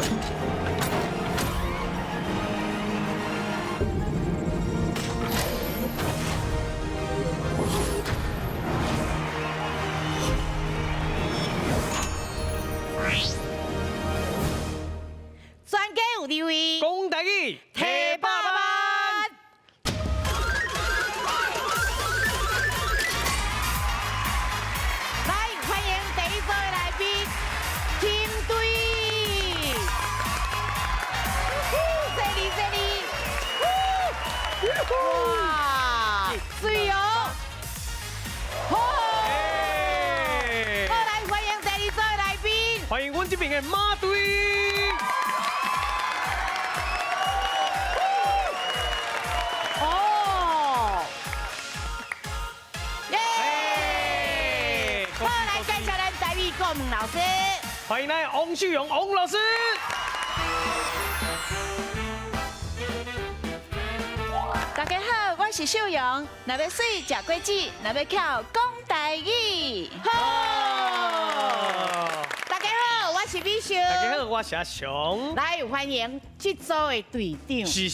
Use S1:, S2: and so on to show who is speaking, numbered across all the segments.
S1: 专家有地位，
S2: 讲台语，
S1: 提百万。来，欢迎第一组的来宾，팀队。这里。哇，水哦！好，好来欢迎第二组的来宾。
S2: 欢迎阮这边的马队。
S1: 哦，耶！好，来介绍咱台语国文老师。
S2: 欢迎来王秀荣王老师。
S3: 大家好，我是秀荣。若要水食果子，若要巧讲台语。
S1: 好，大家好，我是美秀。
S2: 大家好，我是阿雄。
S1: 来欢迎这组的队长。
S2: 是。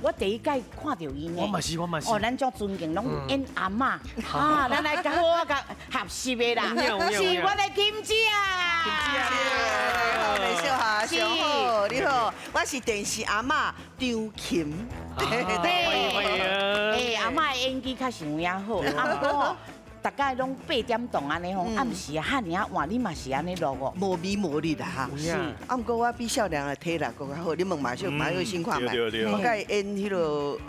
S1: 我第一届看到因呢。
S2: 我嘛是。
S1: 哦，咱足尊敬，拢演阿嬷啊，咱来甲好甲合适的啦。是我的金姐。
S4: 美秀哈，上好，你好，我是电视阿嬷张琴。
S2: 欢迎。
S1: 阿嬷的演技较是有影好，啊不过大概拢8点钟安尼吼，暗时啊汉尔换你嘛是安尼录哦。
S4: 无美无丽啦哈。
S2: 是。
S4: 啊，不过我比少年的体力更较好，你问马秀新看卖。
S5: 对。
S4: 我甲伊演迄落，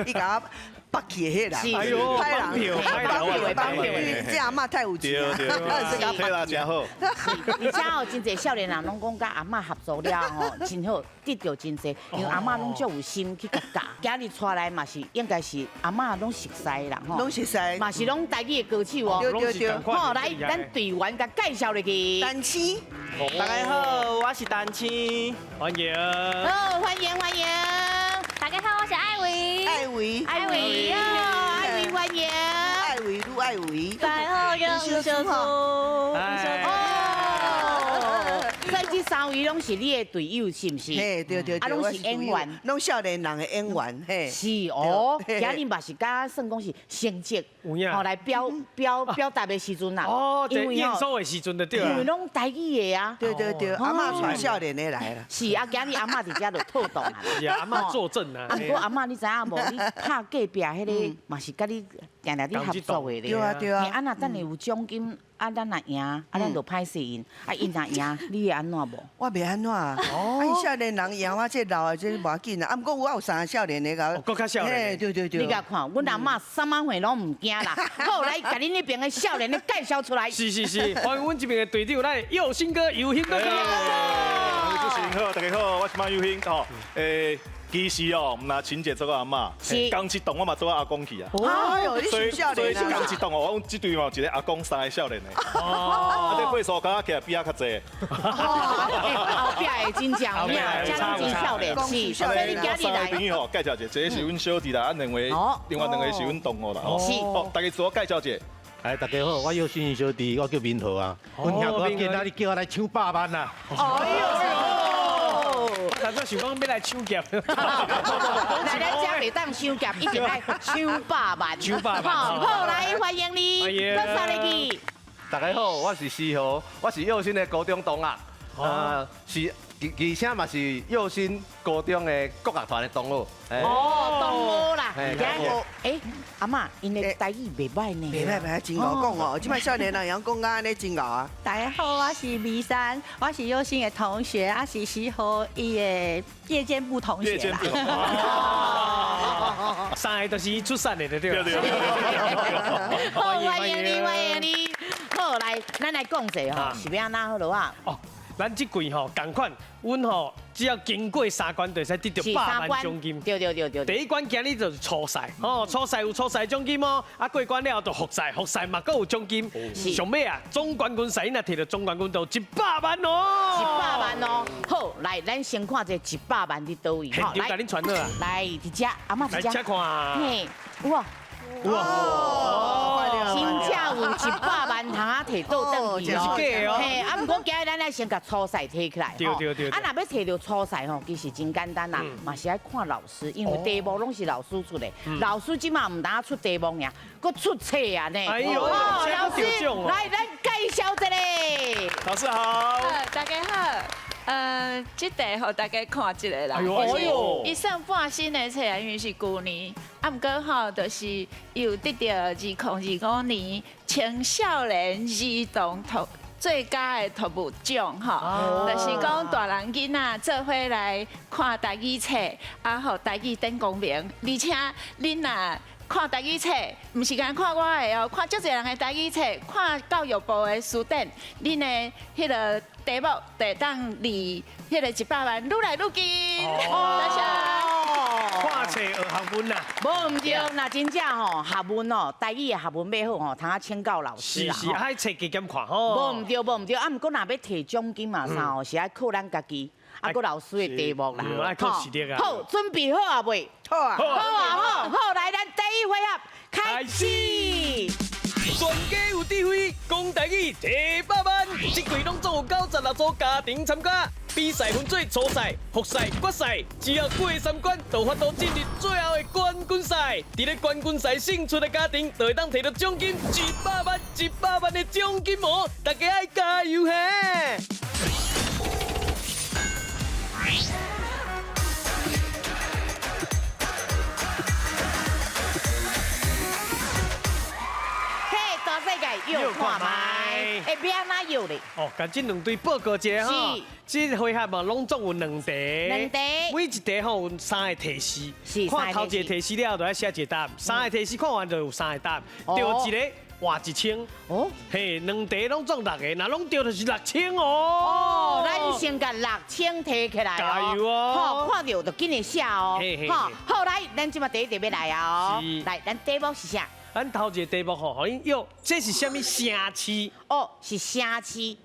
S4: 伊甲我北去的迄啦。
S2: 哎呦，
S4: 拍
S2: 放票，
S4: 这阿嬷太有钱啊。
S5: 对，体力真好。
S1: 而且哦，真侪少年人拢讲甲阿嬷合作了吼，真好，得到真侪，因为阿嬷拢足有心去甲教。今日出来嘛是应该是阿嬷拢熟悉人吼，
S4: 拢熟悉，
S1: 嘛是拢台语的歌手哦。
S4: 对。
S1: 好，来咱队员甲介绍入去。
S4: 单亲。
S6: 大家好，我是单亲。
S2: 欢迎。
S1: 好，欢迎。
S3: 大家好，我是艾薇。
S4: 艾薇，
S1: 欢迎。
S4: 艾薇愈艾薇。
S3: 大家好，我是小猪。
S1: 所以这3位拢是你的队友，是不是？
S4: 嘿，对，
S1: 啊，拢是演员，
S4: 拢少年人的演员，嘿。
S1: 是哦，今日嘛是甲算讲是成绩，哦来表达的时阵啦。
S2: 哦，在验收的时阵就对
S1: 因为
S2: 了。
S1: 拢台语的啊。
S4: 对，阿嬷带少年的来了。
S1: 是啊，今日阿嬷伫遮就透动啊。
S2: 是阿嬷坐镇啊。
S1: 啊，不过阿嬷你知影无？你拍隔壁迄个嘛是甲你定你合作的咧。
S4: 对啊。
S1: 啊，那等下有奖金，啊，咱若赢，啊，咱就歹势因。啊，因若赢，你会安怎无？
S4: 我袂安怎啊？哦，少年人赢我这老的这无要紧啊。啊，不过我有3个少年的个。
S2: 更较少年。
S4: 对。
S1: 你甲看，阮阿嬷三晚会拢唔惊啦。好，来，甲恁那边的少年咧介绍出来。
S2: 是。欢迎阮这边的队长来，佑兴哥、佑兴哥。
S5: 主持人好，大家好，我是马佑兴哦。其实哦，唔拿亲姐做我阿嬷，刚一栋我嘛做我阿公去啊。
S4: 哎呦，你是少
S5: 所以
S4: 年啊！
S5: 刚一栋哦，我这队嘛有一个阿公3个少年的。哦。啊，这岁数刚起来比较较济。
S1: 后壁的真正有影，家里真少年是。所以你今日
S5: 3
S1: 来
S5: 个。朋友吼，介绍一下，这是阮小弟啦，另外2个是阮同学啦。
S1: 是。
S5: 哦，大家自我介绍一下。
S7: 哎，大家好，我有新小弟，我叫明和啊。阮兄哥今仔日叫我来抢100万啦。
S1: 哎呦！
S2: 我想讲要来抢劫。
S1: 来咱遮袂当抢劫，一定来抢100万。好，来欢迎你，多少入去？
S6: 大家好，我是思豪，我是佑新的高中同学，是。而且嘛是佑新高中的国乐团的同学。
S1: 同学啦，阿嬷，因的台语袂歹呢。
S4: 袂歹，真牛讲哦，即摆少年人讲讲安尼真牛啊。
S3: 大家好，我是米山，我是佑新的同学，啊是思豪伊的夜间部同学啦。
S2: 3个都是伊出产的，对吧？
S1: 好，欢迎你。好，来，咱来讲者吼，是要安怎好落啊？
S2: 哦，咱这季吼，同款，阮吼只要经过3关，就使得到100万奖金。
S1: 对。
S2: 第一关今日就是初赛，哦，初赛有初赛奖金哦，啊过关了就复赛，复赛嘛阁有奖金。上尾啊，总冠军赛若摕到总冠军就100万哦。
S1: 100万哦，好，来，咱先看这100万伫倒位，
S2: 现场甲恁传好啊。
S1: 来，伫遮，阿嬷伫遮。
S2: 来，请看。
S1: 嘿，哇，真正有有100万通啊摕倒转去哦。
S2: 是假哦
S1: 嘿，啊，毋过今日咱来先甲初赛摕起来。
S2: 对对对。
S1: 啊，若要摕到初赛吼，其实真简单啦，嘛是爱看老师，因为题目拢是老师出的。老师即马毋单出题目尔，佫出册啊呢。
S2: 哎呦，
S1: 老师
S2: 得奖哦！
S1: 来，咱介绍一个。
S5: 老师好。
S3: 大家好，这题互大家看一个啦。
S2: 哎呦
S3: 伊算半新的册啊，因为是旧年，啊，毋过吼，就是有得到2025年青少年儿童最佳的图物奖吼，就是讲大人囡仔做伙来看台语册，啊，互台语登公平，而且恁若看台语册，唔是干看我的哦，看足侪人的台语册，看教育部的书典，恁的迄个题目得当离迄个100万愈来愈近。多谢。
S2: 看册学学文啦。
S1: 无毋对，那真正吼学文哦，台语的学文要好吼，通啊请教老师啦。
S2: 是，爱册加减看吼。
S1: 无毋对，啊，毋过若要摕奖金嘛啥吼，是爱靠咱家己，啊，搁老师的题目啦。
S2: 爱靠实力啊。
S1: 好，准备好啊未？
S4: 好啊。
S1: 好，来，咱第一回合开始。
S2: 全家有智慧，讲台语100万。这季拢总有96组家庭参加，比赛分做初赛、复赛、决赛，只要过3关，就法度进入最后的冠军赛。伫咧冠军赛胜出的家庭，就会当摕到奖金100万的奖金哦！大家爱加油嘿！
S1: 大世界又看卖，会变安怎又咧？
S2: 哦，甲这2队报告一下吼。这回合嘛，拢总有2题。每一题吼有3个提示。看头一个提示了，就要写一个答案。3个提示看完就有3个答案。对一个换1000。哦。嘿，2题拢中6个，那拢对就是6000哦。
S1: 哦，咱先甲6000提起来哦。
S2: 加油哦！
S1: 好，看到就紧点写哦。好，来，咱即马第一题要来啊哦。来，咱题目是啥？
S2: 咱头一个题目吼，互恁哟，这是啥物城市？
S1: 哦，是城市。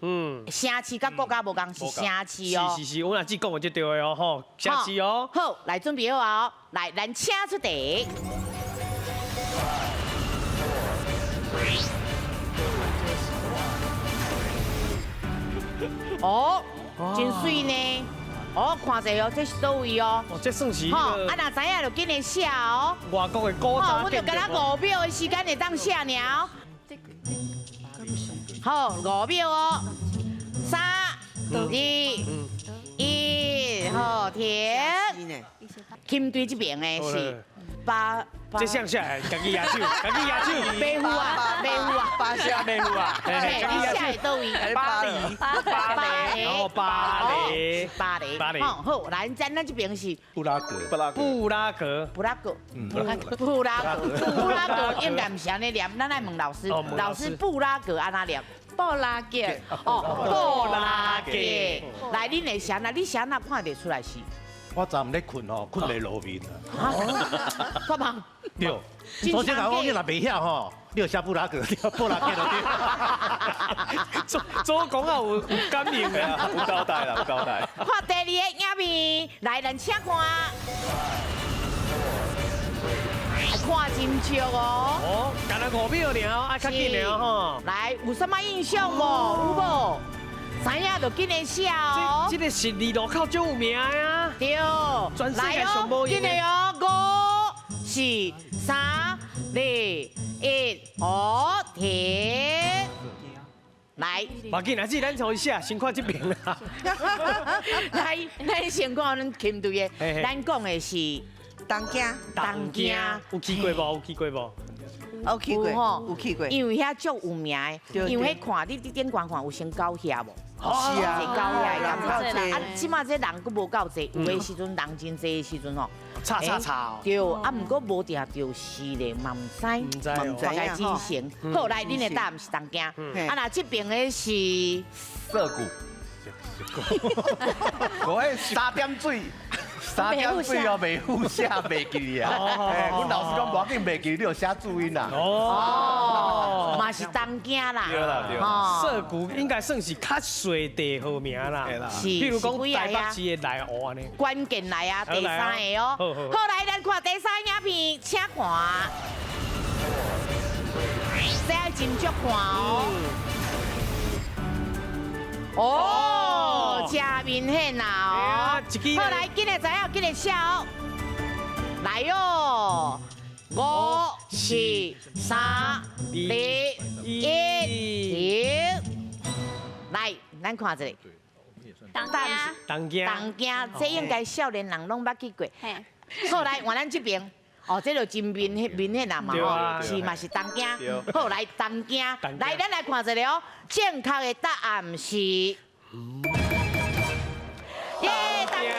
S1: 城市甲国家无共，是城市哦。
S2: 是，我若只讲的就对的哦，吼，城市哦。
S1: 好，来准备好啊！来，咱请出题。哦，真水呢。哦，看者哦，这是倒位哦。
S2: 哦，这算是。
S1: 好，啊，若知影就紧点写哦。
S2: 外国的古早。
S1: 我就给他5秒的时间会当写了。好，5秒哦。3、2、1，好，停。金队这边的是8。
S2: 这向下来，家己野手，家己野手。
S1: 马虎啊，
S5: 巴下马虎啊。
S1: 嘿，你写的倒位？
S2: 巴黎。然后巴黎。
S1: 好，来，咱这边是
S7: 布拉格，
S1: 应该唔是安尼念，咱来问老师，老师布拉格安怎念？
S3: 布拉格。
S1: 哦，布拉格。来，恁会写哪？你写哪看得出来是？
S7: 我昨暗咧困吼，困袂落眠
S1: 啊！干嘛？
S7: 对，昨天讲我你若袂晓吼，你就写布拉格，布拉格就对。
S2: 做讲啊有感应的啊，
S5: 有交代啦，有交代。
S1: 看第2个影片，来，咱请看。看真足哦。
S2: 哦，干了5秒了，爱较紧了吼。
S1: 来，有什么印象无？有无？知影就紧点写哦。
S2: 这个是2路口最有名啊。
S1: 对。
S2: 全世界上无
S1: 紧点哦，5、4、3、2、1，好，停。来，
S2: 把紧，还是咱重写，先看这边啦。
S1: 来，咱先看咱琴队的，咱讲的是
S4: 东京，
S2: 有去过无？有去过无？
S4: 有去过，有去过。
S1: 因为遐足有名的，因为迄看你点看有先到遐无？
S4: 是啊，
S1: 高遐
S4: 人
S1: 啊，即马这人佫无够济，有的时阵人真济的时阵吼，
S2: 吵。
S1: 对，啊，毋过无定就是咧，嘛毋知，大概真成。好，来，恁的答案是东京，啊，那这边的是
S6: 涩谷。我迄3点水。3点水哦，袂好写，袂记啊。阮老师讲无要紧，袂记你就写注音啦。
S1: 哦，嘛是东京啦。
S5: 对啦对
S1: 啦。
S2: 涩谷应该算是较细地好名啦。
S1: 是。
S2: 譬如讲台北市的内湖安尼。
S1: 关键来啊，第3个哦。好，来咱看第3影片，请看。斟酌看哦，真明显啦哦。好来，紧来知影，紧来笑。来哟，5、4、3、2、1，停。来，咱看一下。
S2: 当家，
S1: 这应该少年人拢捌去过。好来，换咱这边。哦，这就真明显啦嘛吼，是嘛是当惊。好来当惊，来咱来看一下哦，正确的答案是，耶当惊。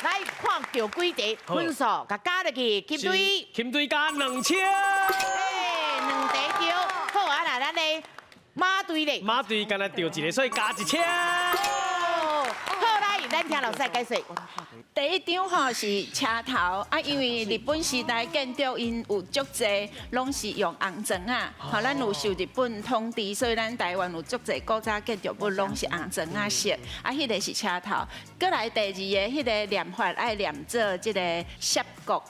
S1: 来看到几题分数，甲加落去，金队
S2: 加2000。
S1: 嘿，2题对。好啊，来咱的马队咧。
S2: 马队敢若掉一个，所以加1000。
S1: 好来，咱听老师来解说。
S3: 第一张吼是车头啊，因为日本时代建筑因有足济拢是用红砖啊，吼，咱有受日本统治，所以咱台湾有足济古早建筑物拢是红砖啊色，啊，迄个是车头。过来第二个，迄个念法爱念做即个峡谷。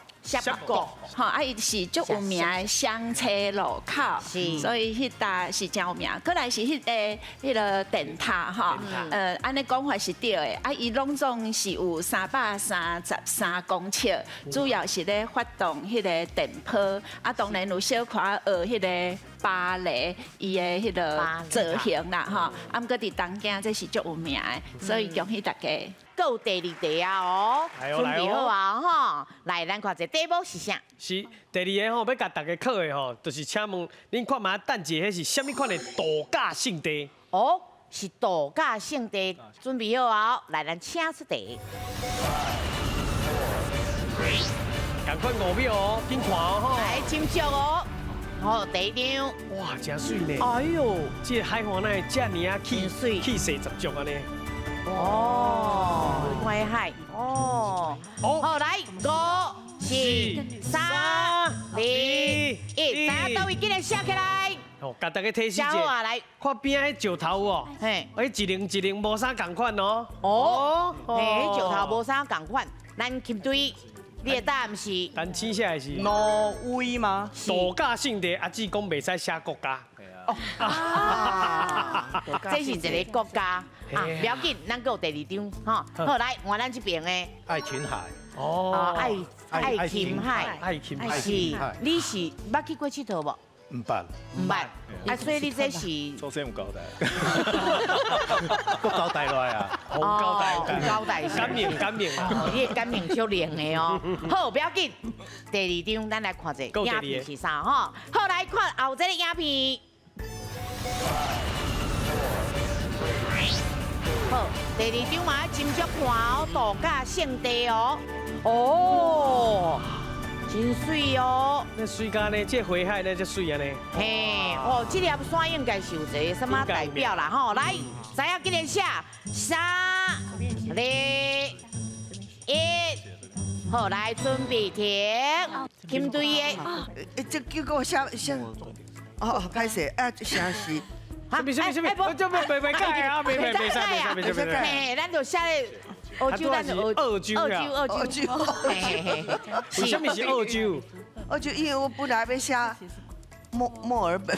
S3: 吼，啊，伊是足有名的香车路口，所以迄搭是真有名。过来是迄个电塔吼，安尼讲法是对的。啊，伊拢总是有333公尺，主要是咧发动迄个电波。啊，当然有小可学迄个芭蕾伊的迄个造型啦，吼。啊，毋过伫东京这是足有名的，所以恭喜大家。
S1: 够第2题啊哦，准备好啊吼，来咱看一下题目是啥？
S2: 是第2个吼，要甲大家考的吼，就是请问恁看嘛，等下迄是啥物款的度假胜地？
S1: 哦，是度假胜地，准备好啊，来咱请出题。
S2: 赶快5秒哦，紧看哦吼。
S1: 来斟酌哦，好，第一张。
S2: 哇，真水呢！
S1: 哎呦，
S2: 这个海岸呢，这尼啊气势十足安尼。
S1: 哦，海海哦，好来5、4、3、2、1，大家都会记得写起来。
S2: 哦，甲大家提示一下，
S1: 啊来，
S2: 看边迄石头哦，
S1: 嘿，
S2: 一零无啥共款哦。
S1: 哦，嘿，石头无啥共款，咱金队，你的答案是？
S2: 咱请下来是
S8: 挪威吗？
S2: 度假胜地，阿姊讲袂使写国家。
S1: 啊，这是一个国家啊，不要紧，咱还有第2张哈。好来，换咱这边的
S7: 爱琴海。
S2: 哦，
S1: 爱琴海，
S2: 爱琴海
S1: 是，你是捌去过佚佗无？
S7: 唔捌，
S1: 唔捌，啊，所以你这是
S5: 首先有交代，
S7: 搁交代落啊。
S2: 有交代，
S1: 有交代，
S2: 感命，
S1: 你的感命超灵的哦。好，不要紧，第2张咱来看一下影片是啥哈。好，来看后这个影片。好，第2张嘛斟酌看哦，度假胜地哦。哦，真水哦。
S2: 那水干呢？这回海呢，这水安尼。
S1: 嘿，哦，这粒山应该是有一个什么代表啦？吼，来，知影记得写3、2、1，好，来准备停。金队的，
S4: 这叫我写，哦，歹势，啊，啥是？
S2: 什么？我这袂改啊，袂使。
S1: 嘿，咱就写咧澳洲，咱就澳洲。
S2: 为什么是澳洲？
S4: 澳洲，因为我本来要写墨尔本。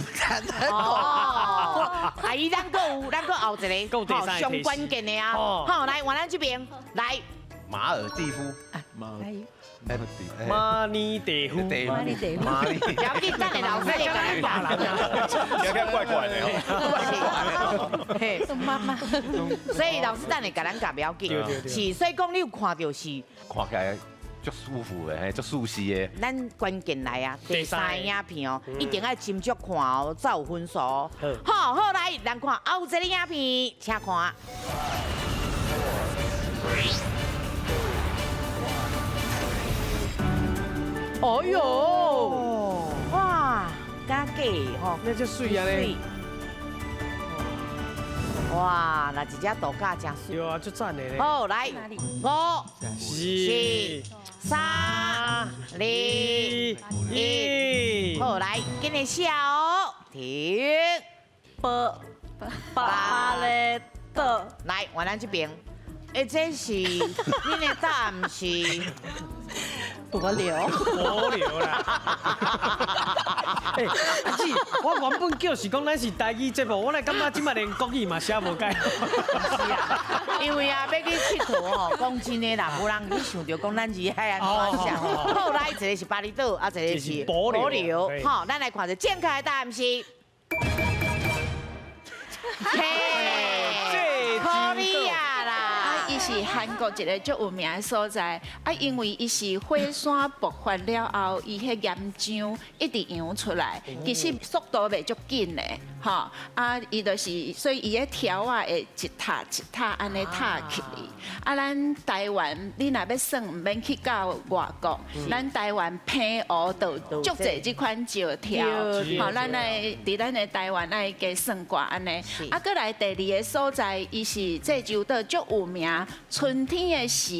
S1: 哦，啊，伊咱搁后一个，好，上关键的啊。好，来，换咱这边来。
S6: 马尔蒂夫。
S2: 马尼地夫，
S1: 不要紧，等下老师来甲咱教啦。
S5: 听起怪怪的哦。
S1: 嘿，妈妈。所以老师等下甲咱教不要紧，是，所以讲你有看到是。
S6: 看起来足舒服的，足舒适的。
S1: 咱关键来啊，第3个影片哦，一定要斟酌看哦，才有分数哦。好，好来，咱看后这个影片，请看。哦哟，哇，假假吼，
S2: 那这水啊咧，
S1: 哇，那一只度假真水。
S2: 对啊，足赞的咧。
S1: 好，来5、4、3、2、1，好，来，跟你笑哦，停。巴雷特，来，换咱这边。这是你的答案是柏流。
S2: 无聊啦。哎，阿姊，我原本叫是讲咱是台语节目，我来感觉今麦连国语嘛写无解。
S1: 是啊，因为啊，要去佚佗吼，讲真的啦，无人去想到讲咱是海岸关下。后来一个是巴厘岛，啊，一个是柏流。好，咱来看一正确的答案是。嘿，可以啊啦。
S3: 伊是韩国一个足有名的所在，啊，因为伊是火山爆发了后，伊迄岩浆一直扬出来，其实速度袂足紧的，吼，啊，伊就是所以伊个条啊会一塔一塔安尼塔起哩。啊，咱台湾你若要算，毋免去到外国，咱台湾平湖就足侪即款石条，吼，咱来伫咱的台湾来加算过安尼。啊，搁来第二个所在，伊是济州岛足有名。春天的时，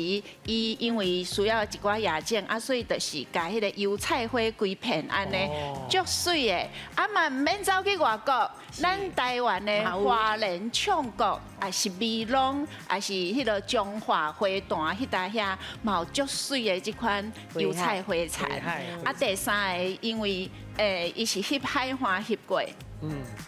S3: 伊因为需要一寡夜景，啊，所以就是甲迄个油菜花规片安尼，足水的。啊嘛，毋免走去外国，咱台湾的花莲唱国，也是美浓，也是迄个中华花坛迄搭遐，嘛有足水的即款油菜花产。啊，第三个，因为伊是翕海花翕过。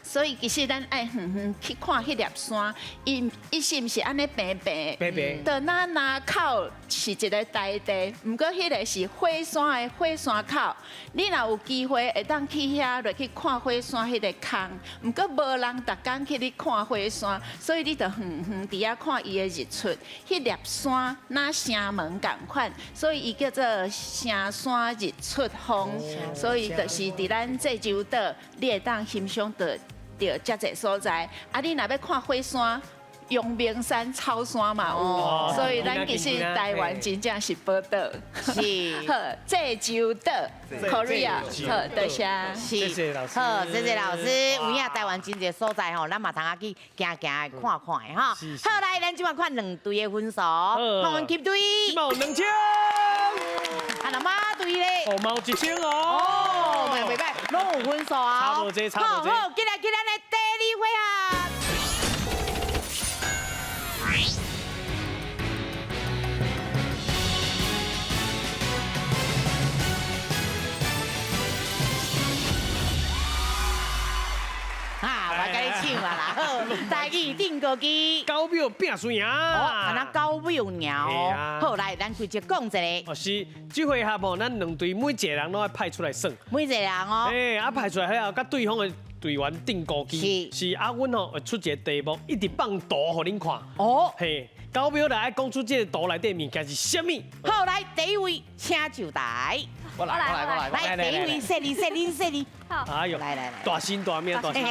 S3: 所以其实咱爱远远去看迄粒山，伊是毋是安尼平平？
S2: 平平。
S3: 到那口是一个大地，毋过迄个是火山的火山口。你若有机会会当去遐落去看火山迄个空，毋过无人逐工去你看火山，所以你就远远伫遐看伊的日出。迄粒山那城门共款，所以伊叫做城山日出峰。所以就是伫咱济州岛，你会当欣赏到遮济所在。啊，你若要看火山。阳明山草山嘛有，所以咱其实台湾真正是宝岛，
S1: 是
S3: 好济州岛 Korea， 好，多谢，
S2: 谢谢老师，
S1: 好，谢谢老师。有影台湾真侪所在吼，咱嘛通啊去行行看看的哈。好，来，咱今晚看两队的分数，看阮 keep 队，
S2: 今嘛有2000，
S1: 啊，那马队咧，
S2: 哦，嘛有1000哦，
S1: 哦，袂歹，拢有分数啊。
S2: 差无济，差无济。
S1: 好，进来咱的第二回合。我甲你唱啊啦，好，台语定歌机，
S2: 高庙变输赢，
S1: 哦，那高庙鸟哦，好来，咱规则讲一个，
S2: 哦是，这回合吼，咱两队每一个人都要派出来算，
S1: 每一个人哦，
S2: 啊派出来后，甲对方的队员定歌机，是啊，阮吼会出一个题目，一直放图互恁看，
S1: 哦，
S2: 嘿，高庙来讲出这个图内底物件是啥物？
S1: 好来，第一位请就台，
S6: 我来，
S1: 来第一位说你，
S8: 好，
S2: 哎呦，
S1: 来，
S2: 大心大命，大心，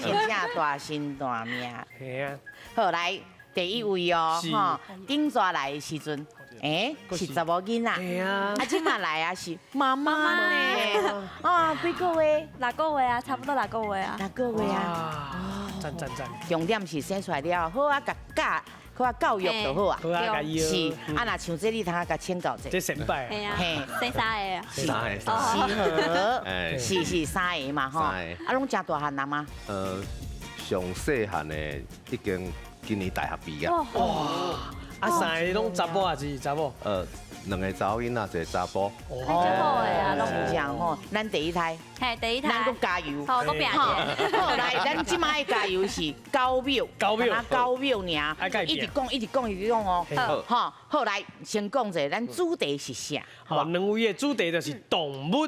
S1: 真正大心大命。
S2: 嘿啊，
S1: 好来，第一位哦，哈，顶抓来的时阵，是查某囡仔，
S2: 嘿啊，
S1: 啊，即马来啊是妈妈呢，啊，几个月
S8: 6个月啊，差不多6个月啊。
S1: ？6个月啊，
S2: 啊，赞，
S1: 重点是生出来了，好啊，甲教育就好啊。
S2: 好啊，加油，
S1: 是，啊，若像这你通啊甲请教者。
S2: 这先拜，
S8: 系啊，
S1: 嘿
S8: 生3个啊。
S6: 三个，
S1: 是和，
S6: 哎
S1: 是3个嘛吼，
S6: 三个
S1: 啊，拢真大汉人吗？
S6: 上细汉的已经今年大学毕业，
S8: 哇，
S2: 啊，三个拢查某还是查某？
S6: 2个查某囡仔，一个查甫。
S8: 太好的啊，拢
S1: 是这样吼，咱第一胎，
S8: 嘿，第一
S1: 咱
S8: 胎
S1: 搁。加油。
S8: 好，我拼
S1: 好，
S8: 拼。
S1: 好来，咱即摆的加油是高庙，
S2: 高庙
S1: 高庙尔
S2: 啊该，
S1: 一直讲哦。
S2: 好
S1: 好，好来，先讲者，咱主题是啥？
S2: 好，两位的主题就是动物，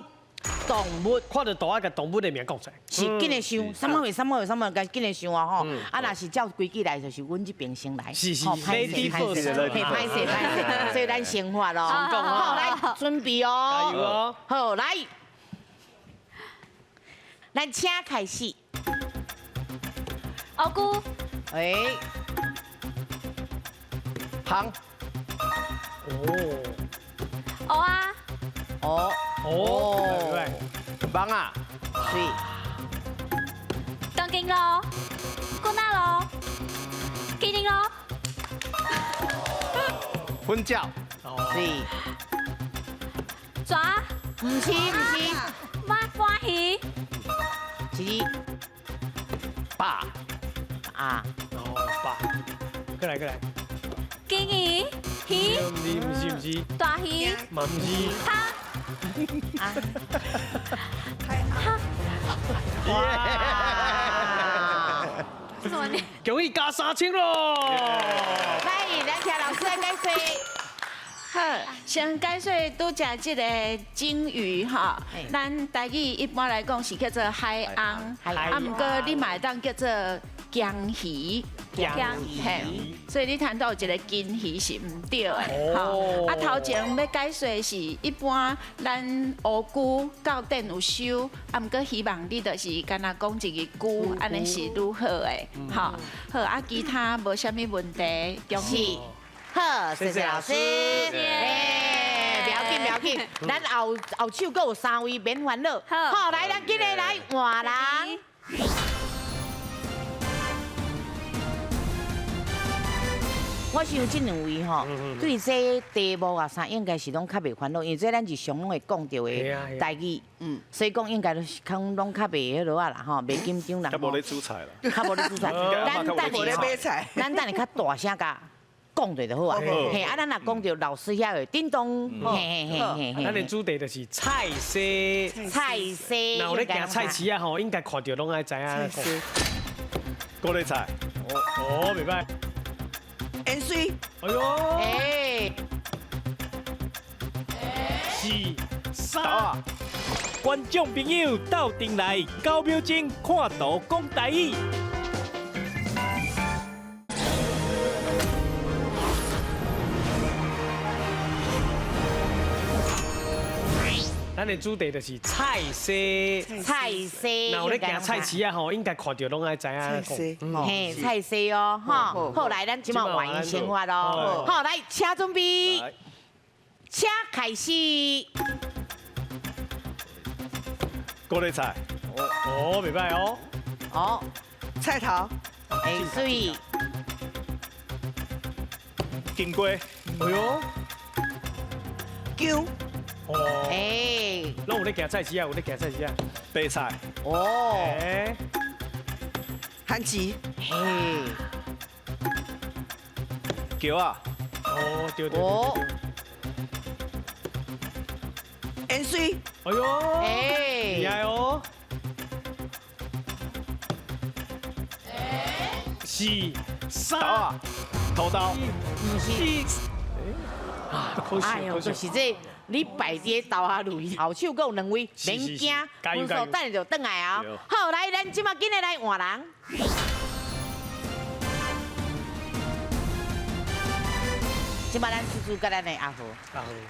S1: 动物
S2: 看到图啊，甲动物的名讲出来。
S1: 是紧的想，什么月，该紧的想啊吼。啊，若是照规矩来，就是阮这边先来。
S2: 是
S1: 吼歹势
S2: Lady
S1: 歹势
S2: first，
S1: 嘿歹势，所以咱先发咯。好，来准备哦。
S2: 加油哦！
S1: 好，来，咱请开始。
S8: 蘑菇、
S1: 哎，
S6: 夯，
S2: 哦
S8: 蚵啊、
S1: 哦，
S2: 哦，来，
S6: 蠓啊，
S1: 水，
S8: 钢筋咯、滚仔咯、麒麟咯、
S6: 粉鸟，
S1: 水，
S8: 蛇、
S1: 唔是，
S8: 花鱼、
S1: 是
S6: 霸，
S1: 啊，
S2: 哦，爸，过来，
S8: 金、鱼，鱼，
S2: 唔是，
S8: 大鱼，
S2: 嘛唔是，
S8: 汤，什么呢？
S2: 恭喜加3000咯！
S1: 来，咱听老师来解说。
S3: 好，先解说拄食即个金鱼哈，咱台语一般来讲是叫做海翁，啊，毋过你嘛会当叫做江鱼。嘿，所以你谈到一个金鱼是唔对的，吼。啊，头前要解说是一般咱乌龟到店有收，啊，毋过希望你就是干那讲一个龟，安尼是如何的，吼。好，啊，其他无啥物问题，恭喜。
S1: 好，谢谢老师。不要紧，不要紧，咱后手阁有3位免烦恼。好，来，咱今日来换人。我想这2位吼，对这题目啊啥，应该是拢较袂烦恼，因为这咱日常拢会讲到的台语，所以讲应该都是拢较袂迄落啊啦吼，袂紧张啦。
S5: 较无咧煮菜啦。
S1: 较无咧煮菜，咱等
S4: 无咧买菜，
S1: 咱等下较大声甲讲就好啊。嘿，啊，咱若讲到老师遐个叮咚，嘿。
S2: 咱的主题就是菜色。
S1: 菜色。
S2: 那有咧行菜市啊吼，应该看到拢爱知影。
S5: 高丽菜。
S2: 哦，袂歹。
S4: 盐水，
S2: 哎呦，
S1: 哎，
S2: 是啥？观众朋友到阵来9秒钟看图讲台语。咱的主题就是菜色。
S1: 菜色。
S2: 那有咧行菜市啊吼，应该看到拢爱知影。
S4: 菜色，
S1: 嘿，菜色哦，吼。好，来，咱即马换伊先发哦。好，来，请准备，请开始。
S5: 高丽菜。
S2: 哦，袂歹哦。
S1: 哦，
S4: 菜头，
S1: 哎，水，
S5: 金瓜。
S2: 哎呦，
S4: 姜，
S2: 哦，
S1: 哎，
S2: 拢有咧行菜市啊，有咧行菜市啊。
S5: 白菜。
S1: 哦，
S2: 哎，
S4: 番薯，
S1: 嘿，
S5: 姜啊。
S2: 哦，对。
S4: 盐水，
S2: 哎呦，
S1: 哎，
S2: 厉害哦。是啥？
S5: 豆啊。土豆。
S1: 不是。
S2: 啊，口
S1: 哎呦，就是这你摆碟豆下类，后手阁有2位，免惊，分数等就转来啊。好，来，咱即马今日来换人。即马咱叔叔甲咱的阿豪，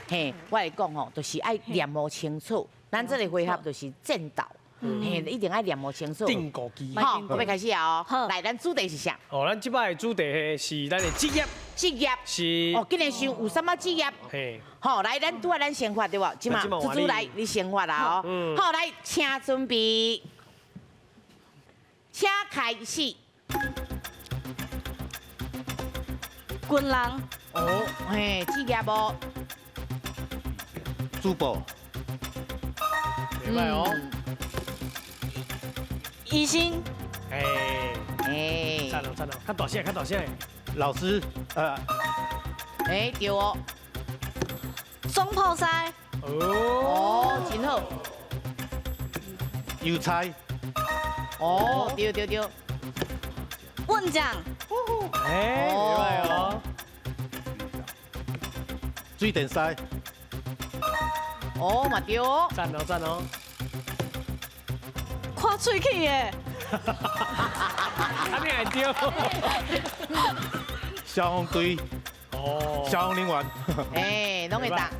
S1: 嘿，我来讲吼，就是爱念无清楚。咱这个回合就是正道，嘿，一定爱念无清楚。
S2: 定国机。
S1: 好，我要开始啊！哦，来，咱主题是啥？
S2: 哦，咱即摆的主题是咱的职业。
S1: 职业
S2: 是。
S1: 哦，今日想有啥物职业？
S2: 嘿。
S1: 好，来，咱拄啊，咱先发对无？即马猪猪来，你先发啦哦。好，来，请准备，请开始。
S8: 军人，
S1: 哦，嘿，职业无？
S7: 珠宝，
S2: 袂歹哦。
S8: 医生，
S2: 哎，赞哦，较大声，较大声。
S7: 老师，
S1: 哎，对哦。
S8: 中破塞，
S1: 哦，真好。
S7: 邮差，
S1: 哦，对。
S8: 问奖，
S2: 哎，袂歹哦。
S7: 水电师，
S1: 哦，嘛对哦。
S2: 赞哦。
S8: 看喙齿的，
S2: 安尼还对。
S7: 消防队，
S2: 哦。
S7: 消防人员，
S1: 哎，拢会答。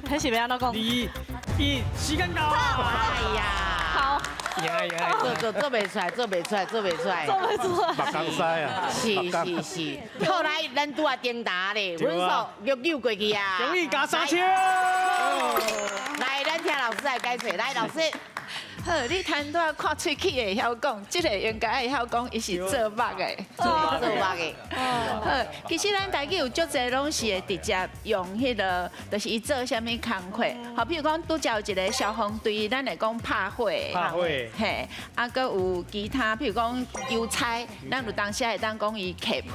S8: 还是要安怎讲？
S2: 2、1，时间到。
S1: 哎呀，
S8: 好，
S1: 做袂出来，做袂出来。
S7: 目工师啊，
S1: 是。后来咱拄啊顶答咧，分数溜过去啊。
S2: 恭喜加3000。
S1: 来，咱听老师来解说。来，老师。
S3: 好，你摊多看喙齿会晓讲，这个应该会晓讲，伊是做目的。
S1: 做目的。
S3: 好，其实咱台语有足侪拢是会直接用迄个，就是伊做啥物工课。好，比如讲拄则有一个消防队，咱会讲拍火。
S2: 拍火。
S3: 嘿，啊，搁有其他，譬如讲邮差，咱有当时会当讲伊客批、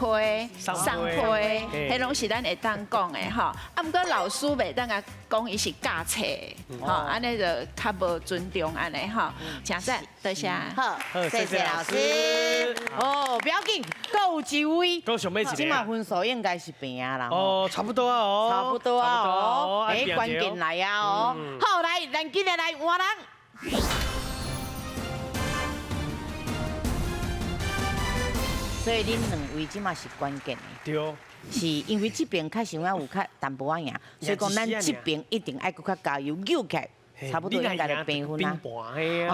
S3: 送批，迄拢是咱会当讲的吼。啊，毋过老师袂当甲讲伊是教册，吼，安尼就较无尊重安尼吼。诚赞，多谢。
S1: 好，谢谢老师。哦，不要紧，够有一位。
S2: 够上尾一个。
S1: 今嘛分数应该是平啊啦。
S2: 哦，差不多啊哦。
S1: 差不多啊哦。哎，关键来啊哦。好，来，咱今日来换人。所以恁两位即嘛是关键的，
S2: 对，
S1: 是因为这边较想要有较淡薄仔赢，所以讲咱这边一定爱搁较加油，扭起来，差不多应该就平分啊。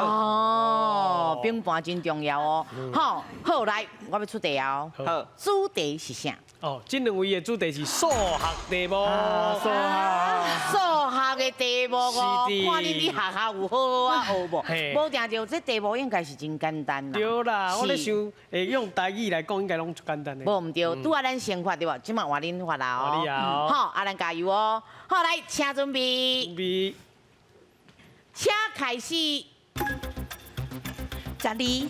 S1: 哦，平盘真重要哦。好，好来，我要出题哦。好，主题是啥？
S2: 哦，这两位的主题是数学题目。
S1: 数学的题目哦，看你学校有好啊学无？无定着这题目应该是真简单啦。
S2: 对啦，我咧想，用台语来讲应该拢简单的。
S1: 无毋对，拄啊咱先发对无？即马换恁发啦哦。好，啊咱加油哦。好来，请准备。
S2: 准备。
S1: 请开始。12。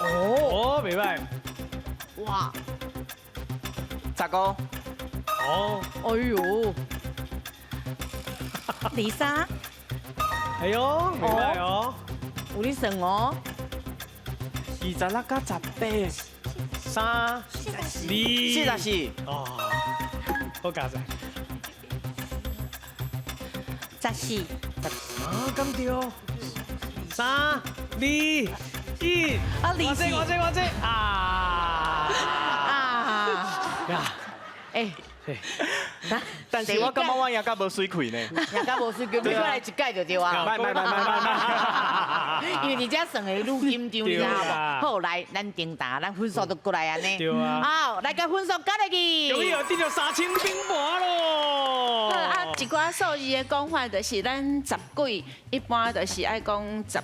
S2: 哦，袂歹。
S1: 哇。
S6: 15。
S2: 哦。
S1: 哎呦。
S8: 23。
S2: 哎呦，袂歹哦。
S1: 有你算哦。
S6: 26加18。
S2: 3。
S6: 44。
S2: 哦。好加载。
S8: 14。
S2: 啊，咁对哦。3、2、1。
S8: 啊，20。
S2: 我这啊。呀。
S1: 哎。
S6: 但是我感觉我赢甲无水开呢。
S1: 赢甲无水开，你过来一届就对啊。
S6: 卖。
S1: 因为你这算的愈紧张，你知道无？好，来，咱定答，咱分数都过来安尼。
S2: 对啊。
S1: 好，来个分数加落去。
S2: 终于有得到3000冰盘咯。
S3: 啊，一寡数字的讲法就是咱10几，一般就是爱讲10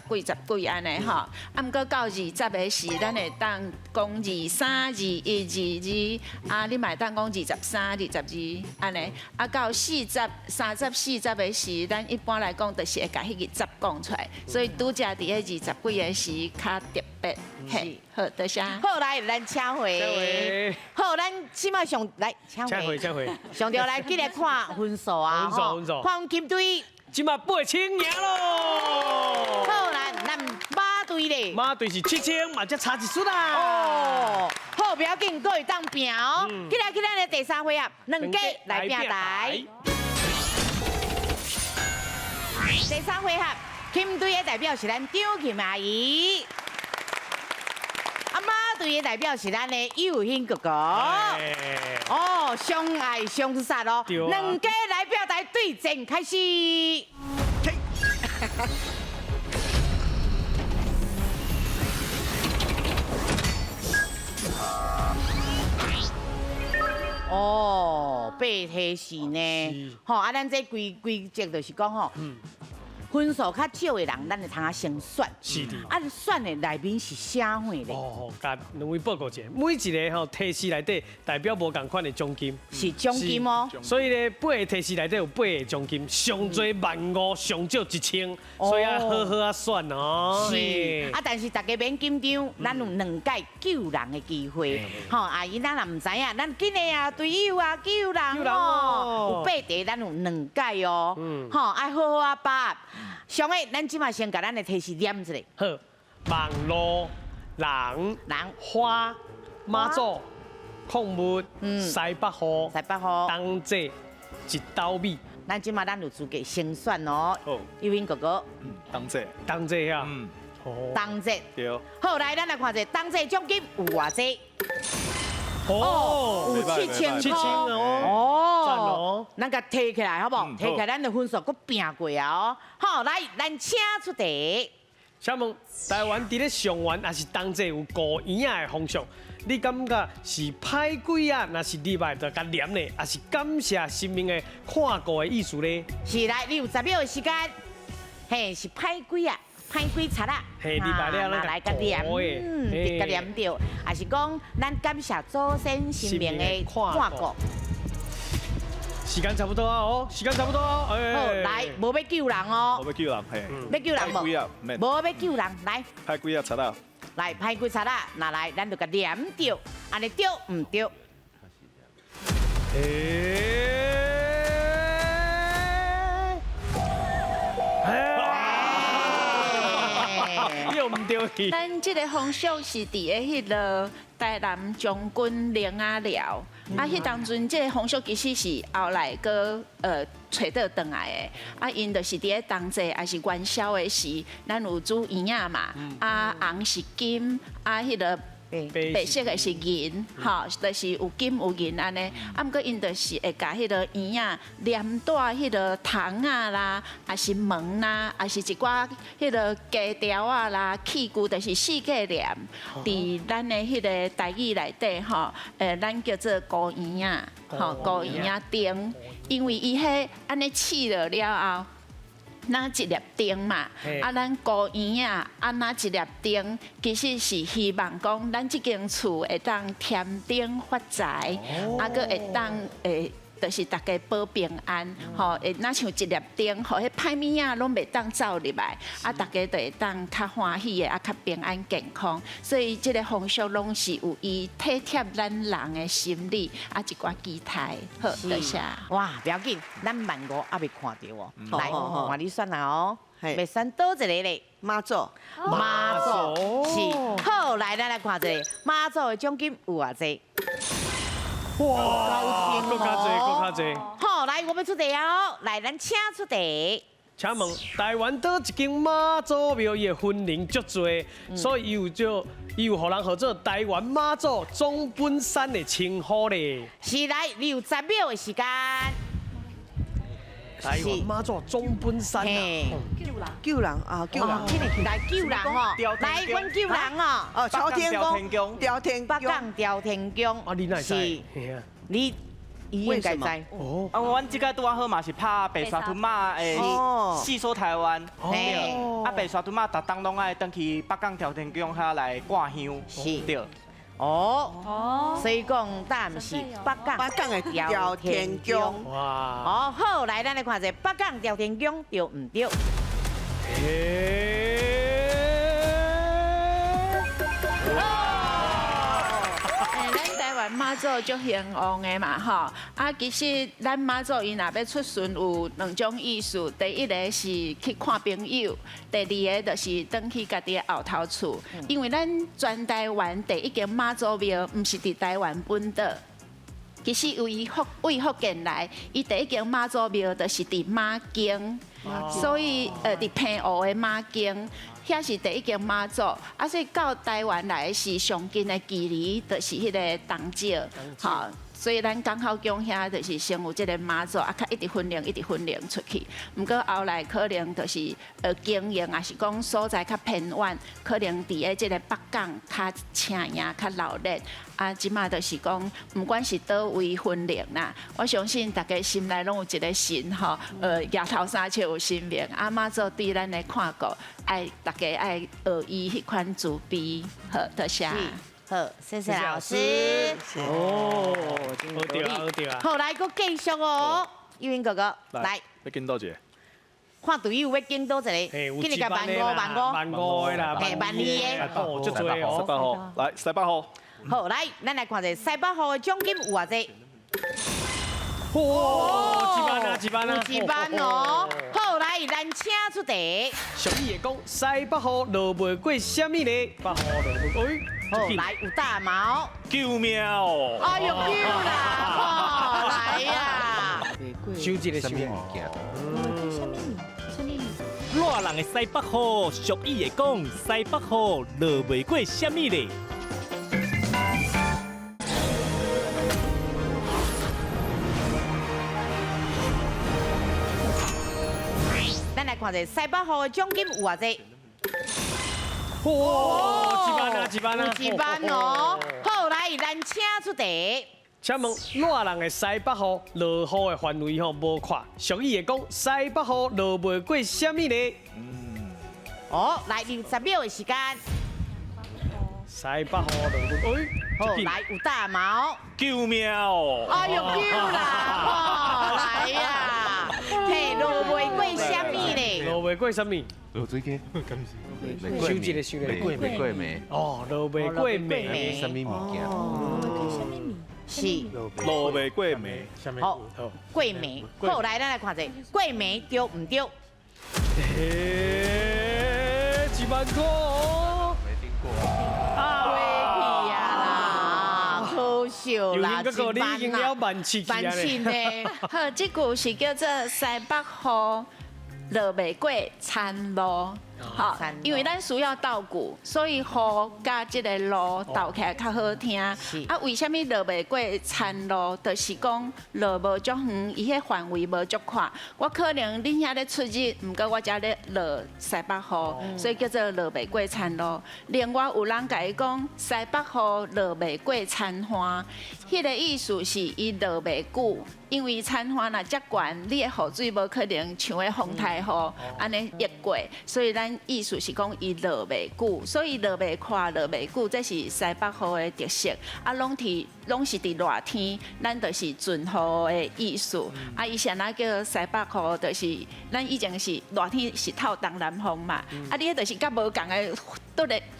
S3: 几安尼吼。啊，毋过到20个时，咱会当讲23、21、22，啊，你嘛会当讲23、22安尼。啊，到40、30、40个时，咱一般来讲就是会甲迄个10讲出来，所以拄则伫迄20几个时较特别。嘿，好，多谢。
S1: 好，来，咱请回。好，咱起码上来请回。上条来，记得看分数啊！
S2: 分数。
S1: 看金队，
S2: 即马8000赢咯。
S1: 好，咱马队咧。
S2: 马队是7000，嘛才差一输啦。
S1: 哦，好，不要紧，各位当拼哦。起来，咱的第3回合，两家来拼台。第3回合，金队的代表是咱张琴阿姨。马队的代表是咱的佑兴哥哥，哦，相爱相杀哦，两家来表台对战开始。哦，8题是呢，吼，啊，咱这规则就是讲吼。分数较少的人，咱就通先选。
S2: 是的。
S1: 啊，选的内面是啥货咧？
S2: 哦，甲两位报告一下，每一个吼提示内底代表无同款的奖金。
S1: 是奖金哦。
S2: 所以咧，8个提示内底有8个奖金，上多15000，上少1000，所以啊，好好啊选哦。
S1: 是。啊，但是大家免紧张，咱有2届救人的机会。吼，阿姨，咱也唔知影，咱今日啊，队友啊，救人哦。有8题，咱有2届哦。吼，爱好好啊把。上个，咱即马先甲咱的提示念一下。
S2: 好，网络、人、花、马祖、矿物、西北河、东济、一斗米。
S1: 咱即马咱有资格先选哦。好，佑兴哥哥。
S5: 东济
S2: 啊。
S1: 东济。
S5: 对。
S1: 好，来，咱来看一下东济奖金有偌济。
S2: 哦，
S1: 有7000块哦，咱甲提起来好不好？提起来，咱的分数搁拼过啊哦。好，来，咱请出题。
S2: 请问台湾伫咧上元还是东济有过圆仔的风俗？你感觉是歹鬼啊，若是礼拜就甲念呢，还是感谢神明的看顾的意思呢？
S1: 是来，你有10秒的时间。嘿，是歹鬼啊。派几擦啦，
S2: 嘿你把了
S1: 拿来个念，直个念着，还是讲咱感谢祖先神明的看顾。
S2: 时间差不多啊哦，时间差不多啊，
S1: 好，来，无要救人哦
S5: 我，要救人嘿，
S1: 要救人
S5: 派几啊？
S1: 无？无要救人，来。
S5: 派几啊？擦啦！
S1: 来派几擦啦，拿来，咱就甲念着，安尼对唔对？
S2: 又唔对去。
S3: 咱这个风俗是伫个迄个台南将军陵啊寮，迄当阵这个风俗其实是后来个找到倒来的，因就是伫个当季还是元宵的时，咱有煮圆仔嘛，红是金，迄个。白色的是银，吼，就是有金有银安尼。毋过因就是会甲迄个圆仔连带迄个糖啊啦，还是门啦，还是一寡迄个鸡条啊啦、器具，就是四个连。伫咱的迄个台语内底吼，咱叫做高圆仔，吼高圆仔丁，因为伊迄安尼试了了后。那一粒钉嘛，咱高圆仔那一粒钉，其实是希望讲咱这间厝会当添丁发财，个会当就是大家保平安，吼，那像一粒钉，吼，迄歹物仔拢袂当走入来，大家就会当较欢喜的，较平安健康。所以这个风俗拢是有伊体贴咱人的心理，一寡期待。好，多谢。
S1: 哇，不要紧，咱万五还未看到哦。来，换你选啦哦，要选倒一个咧？
S4: 妈祖，
S1: 妈祖是。好，来，咱来看一下妈祖的奖金有偌济。
S2: 哇，更加济，更加济。
S1: 好，来，我们出题哦。来，咱请出题。
S2: 请问台湾倒一间妈祖庙伊的分灵足多，所以伊有互人号做台湾妈祖总本山的称呼咧。
S1: 是来60秒的时间。
S2: 台湾妈祖总本山啊！
S4: 救人啊，救人！
S1: 来救人哦！来，阮救人哦！
S4: 哦，朝天宫，朝天
S1: 北港朝天宫。
S2: 啊，你哪会知？
S1: 你应该知。
S2: 哦。
S9: 阮即个拄啊好嘛是拍白沙屯马诶，细说台湾。对。白沙屯马逐当拢爱登去北港朝天宫遐来挂香。
S1: 是。
S9: 对。
S1: 哦，所以讲，但是北港
S4: 的朝天宫。
S2: 哇！
S1: 哦，好，来，咱来看一下北港朝天宫对唔对？
S3: 咱台湾妈祖足兴旺的嘛吼，其实咱妈祖伊若要出巡有2种意思，第一个是去看朋友，第二个就是返去家己的后头厝，因为咱全台湾第一间妈祖庙，毋是伫台湾本岛。其实为福建来，伊第一间妈祖庙就是伫马经，所以伫平湖的马经，遐是第一间妈祖，所以到台湾来是上近的距离，就是迄个东石，吼。所以咱刚好讲遐就是先有这个妈祖，较一直分灵出去。毋过后来可能就是经营，也是讲所在较偏远，可能伫个这个北港较请赢较热闹。即马就是讲，毋管是倒位分灵啦，我相信大家心内拢有一个神吼，夜头三笑有神明，妈祖对咱的看顾，爱大家爱学伊迄款慈悲，好，多谢。
S1: 好，谢谢老师。
S2: 哦，好对啊，好对啊。
S1: 好，来，佫继续哦，佑英哥哥，来，
S5: 要跟到一个。
S1: 看队友要跟多一个，今日甲万五
S2: 的啦，
S1: 万二的，
S2: 哦，足多哦。
S5: 18号，来18号。
S1: 好，来，咱来看一下18号的奖金有偌济？
S2: 哇，一万啊，一万啊，
S1: 一万哦。好，来，咱请出题。
S2: 俗语会讲，西北雨落袂过什么咧？北雨落袂过。
S1: 好，来，有大毛。
S5: 救命哦！
S1: 哎呦，救啦！哦，来呀！
S2: 收一个什么物件？
S10: 热人的西北雨，俗语会讲，西北雨落袂过什么咧？
S1: 咱来看一下西北雨的奖金有偌济？
S2: 哇，一万啊，一万啊，
S1: 一万哦。好，来，咱请出题。
S2: 请问热人的西北雨落雨的范围吼无宽，俗语会讲西北雨落袂过什么咧？
S1: 哦，来60秒的时间。
S2: 西北河落尾龟，
S1: 好，来有大毛。
S5: 救命哦！
S1: 哎呦，救啦！哦，来呀！嘿，落袂过虾米咧？
S2: 落袂过什么？
S6: 落水鸡，
S2: 收一个收一个。
S6: 玫瑰梅，
S2: 哦，落袂过梅。
S6: 什么物件？
S1: 是。
S5: 落袂过暝。
S1: 好，桂梅。好，来，咱来看者，桂梅对唔对？
S2: 诶，1万块。
S6: 没听过。
S1: 过去呀啦，可惜啦，
S2: 有哥哥，你已经了17000
S1: 万庆呢？
S3: 好，这句是叫做西北河落袂过田路。好，因为咱需要稻谷，所以河加这个路倒起来较好听。啊，为什么落袂过田路？就是讲落无足远，伊迄范围无足宽。我可能恁遐咧出日，毋过我遮咧落西北河，所以叫做落袂过田路。另外有人甲伊讲西北河落袂过田花，迄个意思是伊落袂久。因为田花若遮悬，你的雨水无可能像迄风台河安尼溢过，所以咱意思是讲伊落袂久，所以落袂快、落袂久，这是西北河的特色。啊，拢是伫热天，咱就是顺雨的意思。啊，以前那叫西北河，就是咱以前是热天是透东南风嘛。啊，你迄就是甲无共的，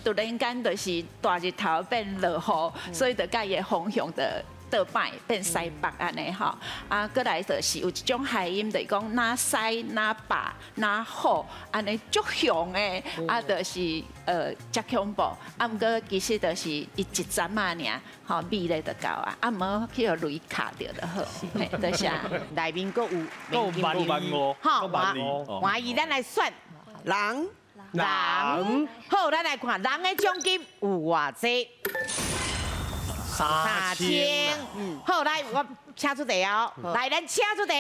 S3: 突然间就是大日头变落雨，所以就甲伊的方向的。倒摆变西北安尼吼，啊，过来就是有一种谐音，就是讲哪西哪北哪好，安尼足凶的，啊，就是足恐怖，啊，毋过其实就是伊一站啊尔，吼，米咧就够啊，啊，毋好去互雷卡着就好，嘿，多谢。
S1: 内面阁有
S5: 万五，
S1: 好，
S5: 万
S1: 伊咱来选
S4: 人
S1: 人，好，咱来看人的奖金有偌济。3000，好，来，我请出题哦，来，咱请出题。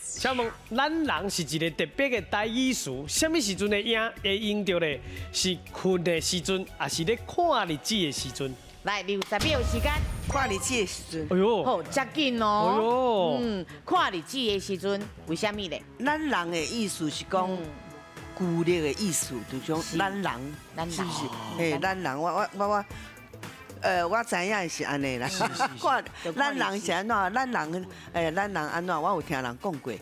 S2: 请问，咱人是一个特别的代语词，什么时阵会用到呢？是困的时阵，还是咧看日子的时阵？
S1: 来，60秒时间。
S4: 看日子的时阵，
S2: 哎呦，
S1: 好，接近哦。看日子的时阵，为什么呢？
S4: 咱人的意思是讲旧历的意思，就种咱人，是不是？嘿，咱人，我知影是安尼啦。看咱人是安怎？咱人安怎？我有听人讲过，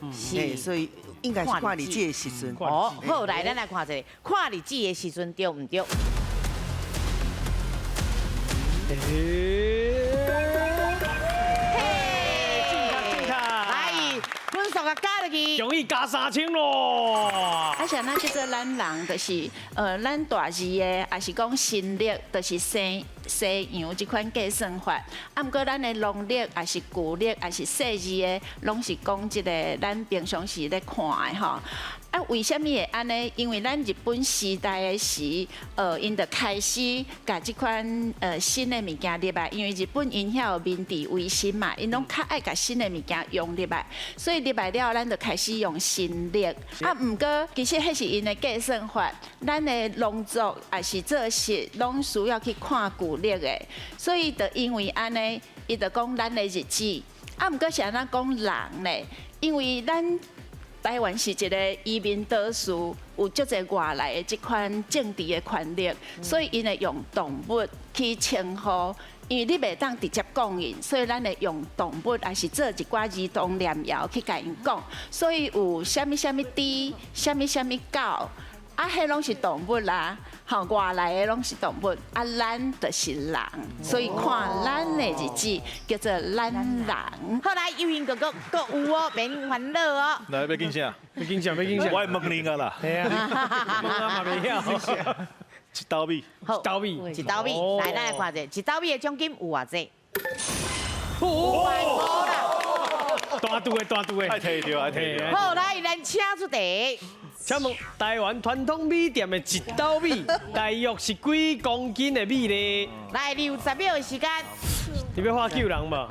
S4: 所以应该是看日子的时阵。
S1: 哦，好，来，咱来看一下，看日子的时阵对唔对？分数个加落去，
S2: 容易加3000咯。
S3: 而且那就是咱人，就是咱大字的，也是讲新历，就是西洋这款计算法。啊，毋过咱的农历，也是旧历，也是细字的，拢是讲这个咱平常时咧看的吼。啊，为什么会安尼？因为咱日本时代的时，因就开始甲这款新的物件入来，因为日本因遐有明治维新嘛，因拢较爱甲新的物件用入来，所以入来了，咱就开始用新历。啊，毋过其实迄是因的计算法，咱的农作也是做事，拢需要去看旧历的，所以就因为安尼，伊就讲咱的日子。啊，毋过是安怎讲人呢？因为咱台湾是一个移民岛嶼，有足侪外来的这款政治的权力，所以因会用动物去称呼。因为你袂当直接讲因，所以咱会用动物，还是做一寡儿童念谣去甲因讲。所以有虾米虾米猪，虾米虾米狗，啊，迄拢是动物啦。吼，外来的拢是动物，啊，咱就是人，所以看咱的日子叫做咱人。
S1: 好来，友英哥哥各有哦，免烦恼哦。
S5: 来，要紧啥？
S2: 要紧啥？要紧啥？
S5: 我问你啊啦。
S2: 系啊，问啊嘛袂晓。
S5: 一刀米。
S1: 好，
S2: 一刀米。
S1: 一刀米，来，咱来看者，一刀米的奖金有偌济？5万块啦。
S2: 大度的，大度的。
S5: 爱摕着，爱摕着。
S1: 好，来，咱请出题。
S2: 请问台湾传统米店的一刀米，大约是几公斤的米呢？
S1: 来，60秒的时间。
S2: 你要喊救人嘛？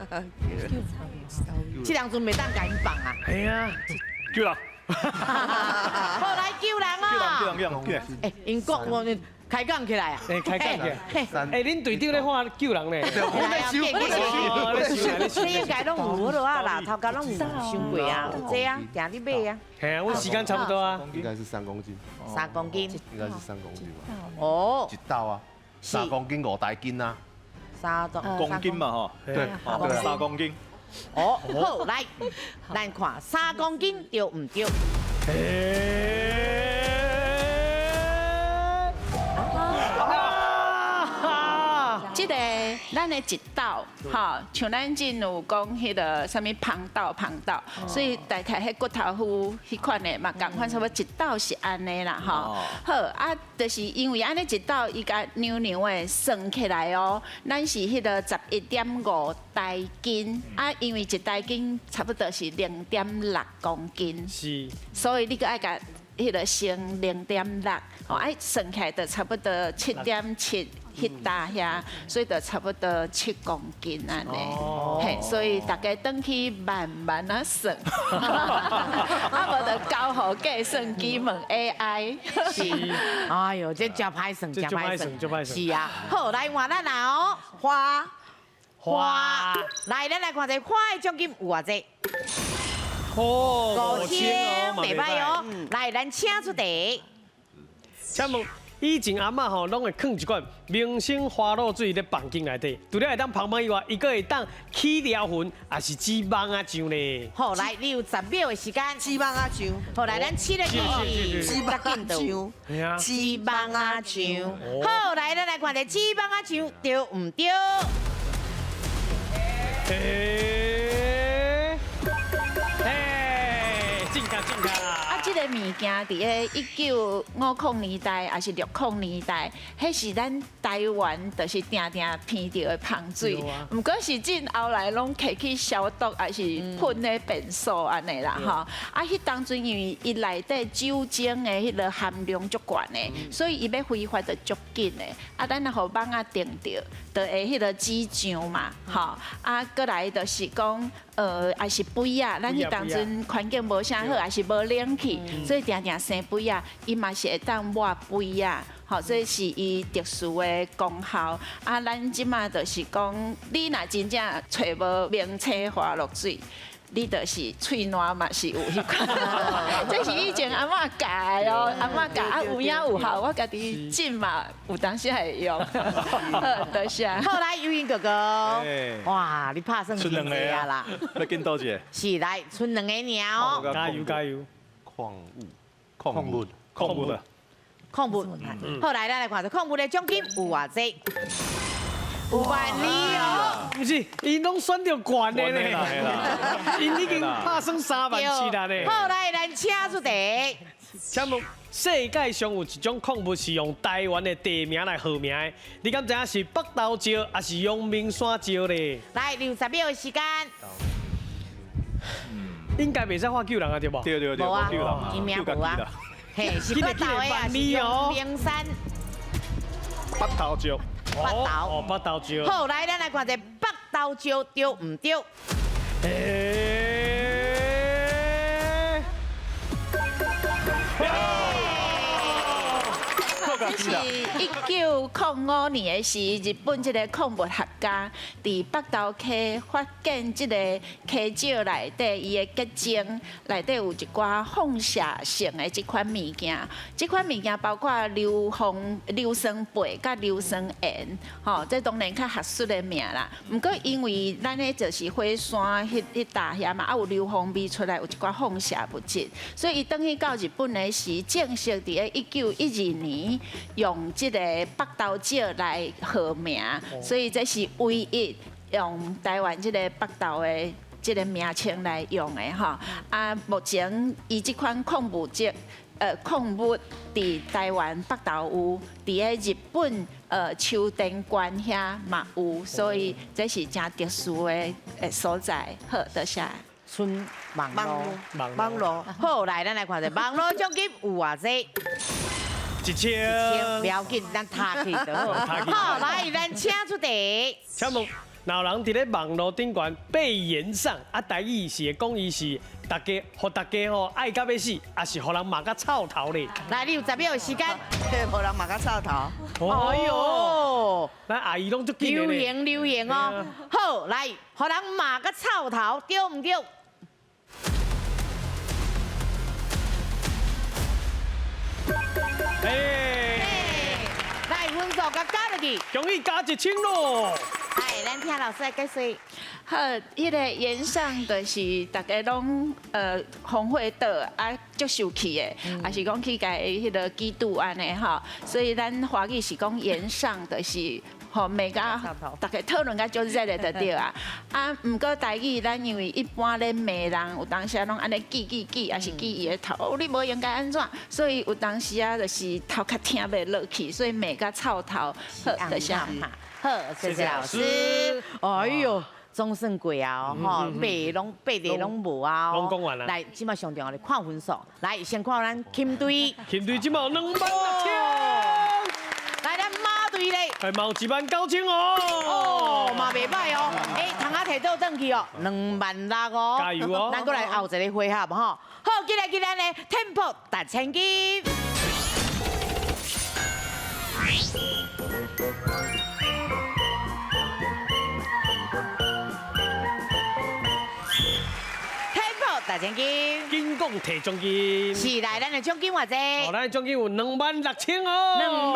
S1: 这两阵袂当甲因放啊。
S2: 系啊，
S5: 救人。
S1: 好，来救人啊！
S5: 叫人，
S1: 哎，英国我们开讲起来啊！
S2: 开讲起来。哎，恁队长咧喊救人呢？
S1: 你应该拢有好多啊啦，头家拢有伤过啊，这啊，行你买啊。
S2: 系啊，我时间差不多啊。
S6: 应该是3公斤。
S1: 3公斤，
S6: 应该是3公斤吧。
S1: 哦，
S6: 一道啊，3公斤5大斤啊。
S5: 公斤嘛吼，
S6: 对
S5: ，3公斤。
S1: 哦，好来，咱看3公斤对唔对？
S3: 这个咱的一道，吼，像咱真有讲迄个什么旁道，所以大概迄骨头糊迄款的嘛，共款差不多一道是安尼啦，吼。好啊，就是因为安尼一道伊甲娘的算起来哦，咱是迄个11.5大斤，啊，因为一大斤差不多是0.6公斤，
S2: 是，
S3: 所以你个爱甲迄个乘0.6，哦，爱算起来就差不多7.7。 迄大遐，所以就差不多7公斤安尼，嘿，所以大家登去慢慢啊算，啊无就交互计算机问 AI。
S1: 是，哎呦，这真歹算，真歹算，是啊。好，来换咱啦哦，花，来咱来看这花的奖金有偌济？5000，袂歹哦。来，咱请出题。
S2: 请问。 以前阿嬷吼拢会放一罐明星花露水咧房间内底，除了会当芳芳以外，伊个会当去疗痕，也是脂肪啊酱咧。
S1: 好，来，你有10秒的时间。
S4: 脂肪啊酱。
S1: 好，来，咱试了就是
S4: 脂肪啊酱。
S1: 脂肪啊酱。好，来，咱来看这脂肪啊酱对唔对？
S2: 正确。
S3: 这个物件伫个1950年代，还是60年代，迄是咱台湾就是定偏到的芳水。毋过是进后来拢摕去消毒，还是喷咧变数安尼啦吼。啊，迄当阵因为伊内底酒精的迄个含量足悬的，所以伊要挥发得足紧的。啊，咱若互网啊定着，就会迄个脂酱嘛，吼。啊，过来就是讲。 还是肥啊，咱迄当阵环境无啥好，还是无冷气，所以常常生肥啊，伊嘛是会当抹肥啊，好，这是伊特殊的功效。啊，咱即马就是讲，你若真正找无明星花露水。 你就是喙烂嘛是有迄款，这是以前阿嬷教哦，阿嬷教啊有影有效，我家己浸嘛有当时会用，多谢。
S1: 好来，尤英哥哥，哇，你拍算几个啊啦？
S5: 要见多少？
S1: 是来，剩2个鸟哦。
S2: 加油！
S6: 矿物。
S1: 好来，咱来看这矿物的奖金有偌济？5万2哦。
S2: 不是，伊拢选到悬的呢，因已经拍算3万7啦呢。
S1: 好来，咱请出题。
S2: 请问世界上有一种矿物是用台湾的地名来号名的，你敢知影是北投石还是阳明山石咧？
S1: 来，60秒的时间。
S2: 应该袂使画救人啊，对不？
S5: 对，
S1: 无啊，伊名无啊。嘿，是北投的啊，是阳明山。
S5: 北投石。
S2: 北投石。
S1: 好，来，咱来看这北投石对唔对？
S3: 这是1905年的时，日本这个矿物学家伫北投溪发现这个溪石内底伊的结晶内底有一寡放射性的这款物件，这款物件包括硫酸钡甲硫酸盐，吼，这当然较学术的名啦。不过因为咱咧就是火山迄搭遐嘛，有硫磺味出来，有一寡放射物质，所以伊等去到日本的时，正式伫个1912年。 用这个北投石来号名，所以这是唯一用台湾这个北投的这个名称来用的哈。啊，目前伊这款矿物质，矿物伫台湾北投有，伫个日本秋田关遐嘛有，所以这是真特殊的所在。好，多谢。
S1: 春网络，好来，咱来看下网络奖金有偌济。
S2: 1000，
S1: 不要紧，咱踏去就好。好，来，咱请出题。
S2: 请问然后人伫咧网络顶悬被延上，啊，台语是会讲伊是大家，互大家吼爱到要死，也是互人骂到臭头咧。
S1: 来，你有10秒的时间。
S4: 对，无人嘛个臭头。
S1: 哎呦，
S2: 咱阿姨拢足紧的咧。
S1: 留言哦。好，来，互人骂个臭头，对唔对？来，分数甲加落去，
S2: 恭喜加1000咯！
S1: 来，咱听老师来解释。
S3: 好，迄个演上就是大家拢红会岛啊，足受气的，也是讲去甲迄个基督安尼吼，所以咱华语是讲演上就是吼，骂甲大家讨论甲足热的就对啊。啊，毋过台语咱因为一般咧骂人，有当时拢安尼记，也是记伊的头，你无应该安怎，所以有当时啊就是头较听袂落去，所以骂甲臭头，好，就这样。
S1: 好，谢谢老师。哎呦。总算过啊，吼，八题拢无啊，
S2: 拢讲完了。
S1: 来，即马上重要的看分数，来先看咱金队，
S2: 金队即马26000，
S1: 来咱马队咧，
S2: 还毛19000哦，
S1: 哦，嘛袂歹哦，通仔摕倒转去哦，26000哦，
S2: 加油哦，
S1: 咱过来后一个回合吼，好，今日咱的 Tempo 达千金。大奖金，
S2: 金讲摕奖金，
S1: 是来，咱的奖金偌济？
S2: 哦，咱的奖金有26000哦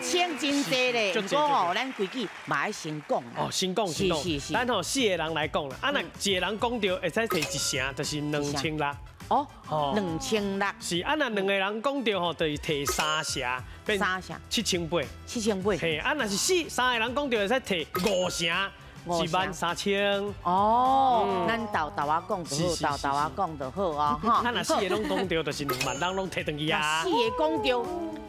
S1: ，26000真济咧。不过吼，咱规矩嘛爱先讲。
S2: 哦，先讲。是。咱吼4个人来讲啦，啊，若一个人讲到会使摕1成，就是2600。
S1: 哦，2600。
S2: 是，啊，若2个人讲到吼，就是摕3成，变
S1: 3成
S2: 7800。
S1: 7800。
S2: 嘿，啊，若是3个人讲到会使摕5成。13000
S1: 哦，咱豆豆啊讲就好，豆豆啊讲就好哦，
S2: 哈。咱若4个拢讲到，就是2万人拢摕回去啊。
S1: 4个讲到，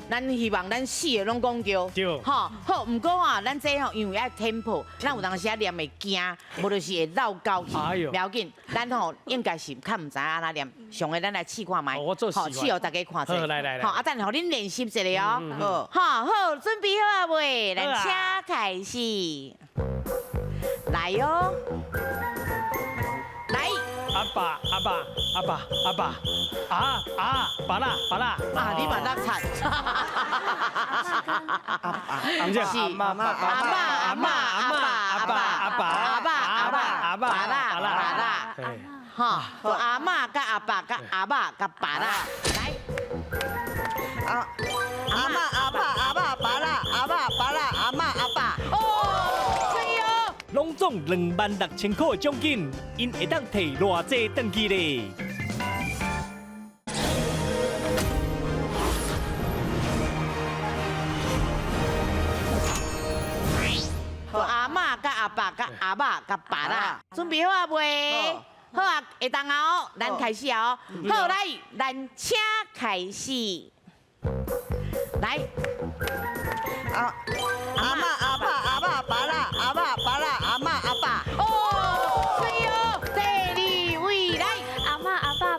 S1: 咱希望咱4个拢讲到，
S2: 对，
S1: 哈好。不过啊，咱这吼因为爱 tempo， 咱有当时啊念会惊，无就是会绕高去。哎呦，不要紧，咱吼应该是较唔知安那念，上个咱来试看卖，
S2: 我做试
S1: 互大家看者。
S2: 好，来。
S1: 好，啊，等互恁练习一下哦。好，好，准备好啊未？咱请开始。来哟，来！
S2: 阿爸，爸啦！
S1: 啊，你嘛那惨！
S2: 阿爸，
S1: 哈，阿嬷甲阿爸甲阿爸甲爸啦，来！
S4: 阿嬷爸啦，阿嬷阿爸。
S1: 哦，可以哦。
S10: 拢总26000块的奖金，因会当摕偌济回去咧？
S1: 阿嬷甲阿爸甲阿爸甲爸啦，准备好啊未？好啊，会当哦，咱开始哦。好，来，咱请开始。来，
S4: 阿嬷爸啦，阿嬷阿爸。
S1: 哦，可以哦。第2位来，
S8: 阿嬷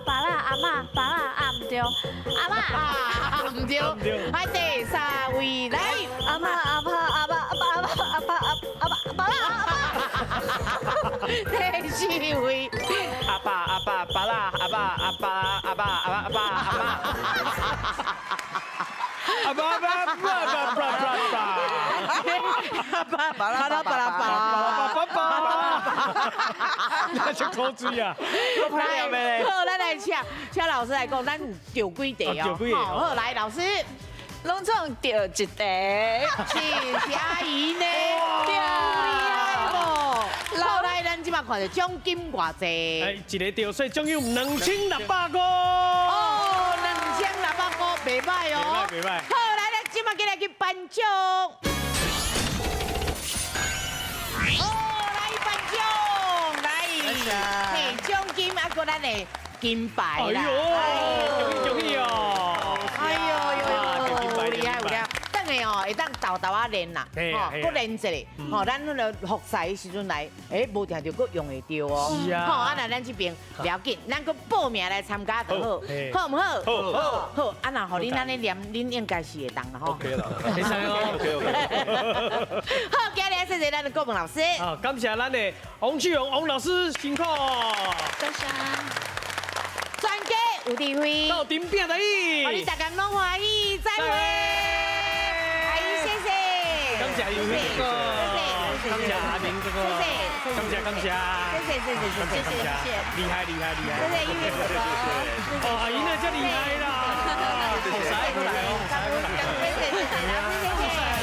S8: 爸啦，阿嬷爸啦，啊唔对，阿嬷
S1: 唔对。来第3位来，
S8: 阿嬷爸啦。
S1: 第4位，
S9: 阿爸爸啦，阿爸。
S2: 那就口水啊！
S1: 好，咱来请老师来讲，咱有几题哦。好，来老师，
S3: 拢总着1题，
S1: 谢谢阿姨呢，厉害哦。好，来，咱即马看着奖金偌济？
S2: 哎，一个掉水奖金2600块。
S1: 哦，2600块，袂歹哦。
S2: 袂歹。
S1: 好，来，咱即马进来去颁奖。哦，来颁奖，来，摕奖金啊，搁咱的金牌啦。
S2: 恭喜哦！
S1: 厉害有了。等下哦，会当豆豆啊练啦，搁练一下，咱那个复赛时阵来，无定就搁用会到哦。
S2: 是啊。
S1: 好，那咱这边不要紧，咱搁报名来参加就好，好唔好？好。啊，那互恁安尼念，恁应该是会当啦吼。
S6: OK 了，没事哦。
S1: 好，今日谢谢谢咱的国文老师。
S2: 好，感谢咱的王启荣王老师辛苦。
S3: 多谢。
S1: 专家有智慧，
S2: 到顶边的意，
S1: 我哋大家拢欢喜，再会。阿姨，谢谢。
S2: 感谢尤辉哥哥，感谢阿明哥哥，感谢。
S3: 谢谢。
S2: 厉害。
S1: 谢谢玉哥哥。
S2: 哦，赢得真厉害啦！好帅过来哦，好帅过来！
S1: 谢谢。